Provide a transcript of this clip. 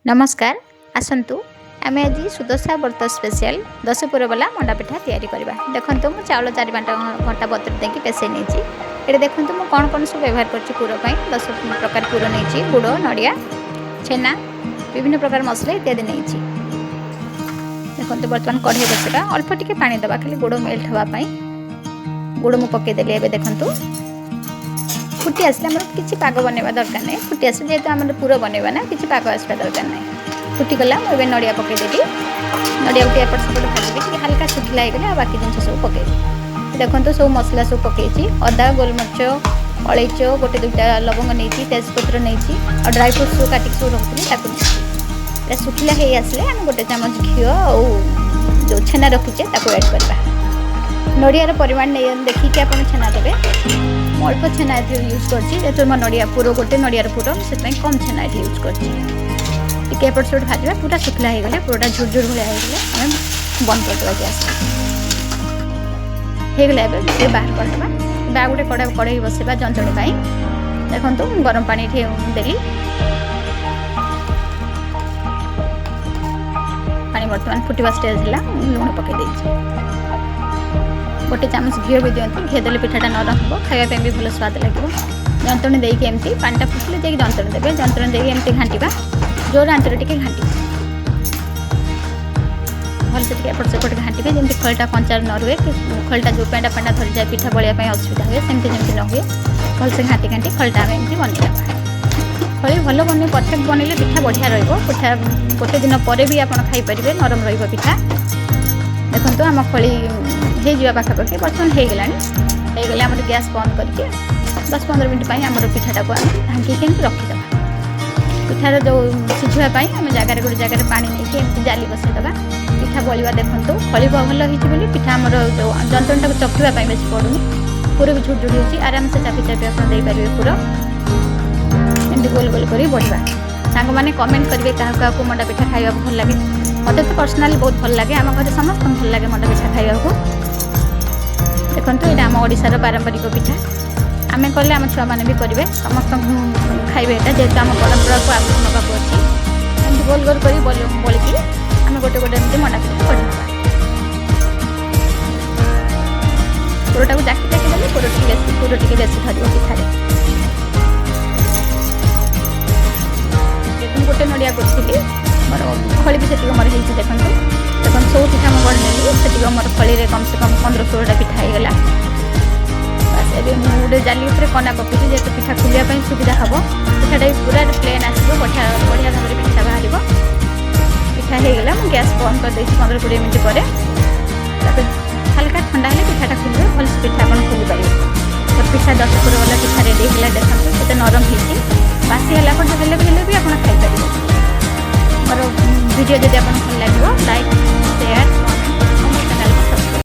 नमस्कार आसतु आम आज सुदशा व्रत स्पेशल 10 पुर वाला मंडा पिठा तैयारी करवा। देखो मुझे चाउल 4-5 घंटा बतर देकी पेसई नहीं ये देखो मुझे कौन कौन सब व्यवहार कर पुर 10 प्रकार पुर नहीं गुड़ नड़िया छेना विभिन्न प्रकार मसला इत्यादि नहीं। देखो बर्तमान कढ़ई बसवा अल्प टिके पानी दबा खाली गुड़ मेल्ट हाँपाई गुड़ मुझे पकईदेली। ए देखूँ फुटी आसले आम कि पाग बनवा दरकार नहीं। फुटी आसले जेहेतु आम पुर बनवा ना कि पाग आसवा दरकार नहीं। फुटीगला मुझे नड़िया पकईदेवी नड़िया को एपट सेपट भाजी हल्का शुखिला होगले बाकी जिन सब पकईदी। देखो सब मसला सब पकई अदा गोलमरीच अलैच गोटे 2टा लवंग नहीं तेजपत्र नहीं और ड्राई फ्रुट्स सब काटिक सब रखी शुखिला हो आसले आम गोटे चामच घी और जो छेना रखीचे एड करवा। नड़ियार परिमाण नहीं देखिए आप छेना देवे अल्प छेना यूज कर मो नड़िया पुर गोटे नड़ियार पुर से कम छेना यूज कर एपट सेपट भाजवा पूरा शुखला होगले पूरा झुरझुर भाया होगले आम बंद करदे गैस होगला बाहर करदे। गोटे कड़ाई बसवा जंतणी देखो गरम पानी देली पानी बर्तमान फुटवा स्टेज है लुण पकई गोटे चामच घी भी दिखाँ घी देले पिठाटा नरम हो खावाई भी भल स्वाद लगे। जंतणी देकी एमती पानीटा फुटिले जाकि जंतणी देवे जंतणी देकी एमती घांटा जोर आंचर टे घाटी भल से एपट सेपट घाटे जमी खलटा कंचार न रुए खलटा जो पेंडा पेंडा धरी जाए पिठा बलिया असुविधा हुए सेमती जमी न हुए भल से घाटी घाटी खलटा एमती बनईदा। खली भल बन परफेक्ट बनइले पिठा बढ़िया पिठा गोटे दिन पर भी आप खाईपारे नरम रहा। देखो आम खली हो पाखापाखि बर्तमान होगला आम गैस बंद करके 10-15 मिनट आम पिठाटा को ढांकी रखीद। पिठार जो सिझापी आम जगार गोटे जगार पा नहीं जाली बसईदा पिठा बलिवा। देखो खली भल हो पिठा आमर जो जंतणटा को चखिवाई बेस पड़ूनी पूरा भी झुड़झुड़ी हो आराम से चापी चापी आप पूरा एमती गोल गोल कर बढ़िया। सांग मैंने कमेंट करेंगे क्या क्या मंडा पिठा खावा भल लगे। मत तो पर्सनाली बहुत भल लगे आम घर समस्त भल लगे मंडा पिठा खावा। देखो ये आम ओडिशार पारंपरिक पिठा आम कले आम छुआ मैंने भी करेंगे समस्त खाइबे जेहेतु आम परंपरा को आगे नाक अच्छी एमती गोल गोल कर बल्कि आम गोटे गोटे एमती मंडा पिठा कर पुरटा को जाकी जाकी देले पुर टी बेसी धर पिठारे। गोटे नड़िया करी मोर खली भी से मोर देखते देखो सब पिठा मुझे गढ़ी से मोर खली कम से कम 15-16टा पिठा होगला। बस ये गोटे जाली कना पकड़ी जेहतु पिठा खुलिया सुविधा हम पिठाटा भी पूरा प्लेन आसो बढ़िया बढ़िया भाव में पिठा बाहर पिठा होगला। मुझे गैस बंद कर 15-20 मिनट पर हल्का ठंडा है पिठाटा खुले भल से पिठा आप खोली पारे। तो पिठा 10 पुर वाला पिठा रेडी है देखो केते नरम हो बासी है भी आप खाईपारे। मोर वीडियो जब आपको भल लगे लाइक शेयर